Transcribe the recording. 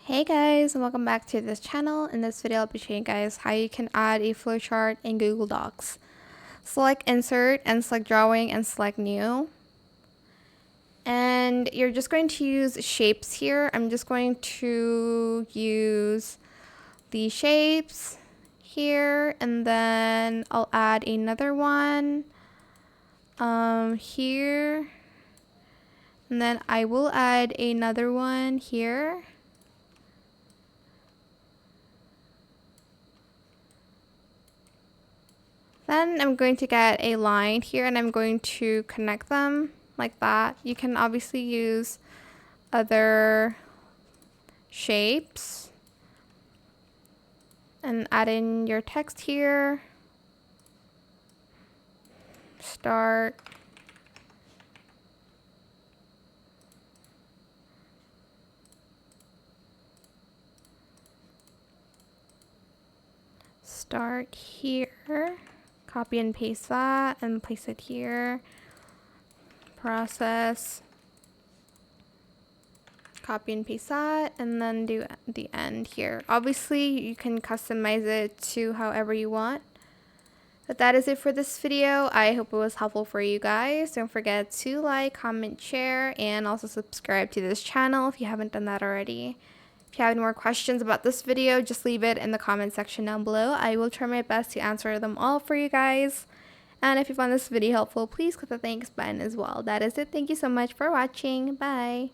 Hey guys, and welcome back to this channel. In this video I'll be showing you guys how you can add a flowchart in Google Docs. Select insert and select drawing and select new. And you're just going to use shapes here. I'm just going to use the shapes here, and then I'll add another one here, and then I will add another one here. Then I'm going to get a line here and I'm going to connect them like that. You can obviously use other shapes and add in your text here. Start. Start here. Copy and paste that and place it here. Process. Copy and paste that and then do the end here. Obviously you can customize it to however you want. But that is it for this video. I hope it was helpful for you guys. Don't forget to like, comment, share, and also subscribe to this channel if you haven't done that already. If you have any more questions about this video, just leave it in the comment section down below. I will try my best to answer them all for you guys. And if you found this video helpful, please click the thanks button as well. That is it. Thank you so much for watching. Bye.